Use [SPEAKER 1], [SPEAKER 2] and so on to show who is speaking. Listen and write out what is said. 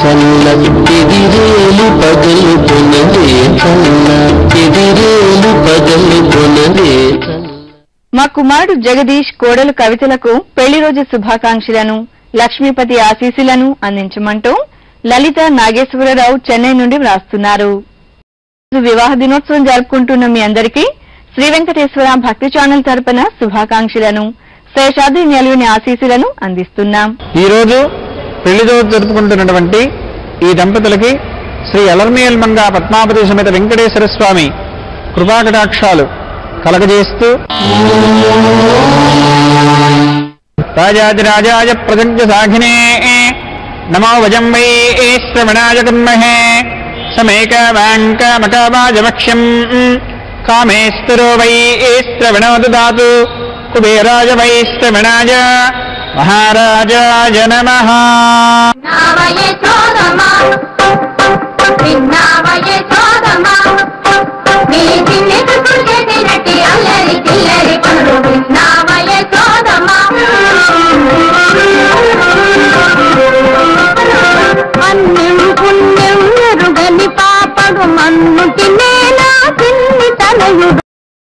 [SPEAKER 1] చల్ల ఎదిరేలు పగలు కొనవే చల్ల ఎదిరేలు పగలు కొనవే చల్ల.
[SPEAKER 2] మా కుమారుడు జగదీష్ కోడలు కవితలకు పెళ్లి రోజు శుభాకాంక్షలను లక్ష్మీపతి ఆశీస్సులను అందించమంటూ లలిత నాగేశ్వరరావు చెన్నై నుండి వ్రాస్తున్నారు. వివాహ దినోత్సవం జరుపుకుంటున్న మీ అందరికీ శ్రీ వెంకటేశ్వర భక్తి ఛానల్ తరపున శుభాకాంక్షలను శేషాద్రి నిలయని ఆశీస్సులను అందిస్తున్నాం.
[SPEAKER 3] ఈ రోజు పెళ్లి రోజు జరుపుకుంటున్నటువంటి ఈ దంపతులకి శ్రీ అలర్మేల్ మంగా పద్మావతి సమేత వెంకటేశ్వర స్వామి కృపాకటాక్షాలు కలగజేస్తూ రాజాదిరాజాయ ప్రజజ్ఞ సాఘినే నమో వజం వై శ్రవణాయ కర్మహే సమేకవాంకమకావాజమక్ష్యం కామేశ్వరో వై శ్రవణో దదాతు కుబేరాయ వై శ్రవణాయ మహారాజాయ నమః.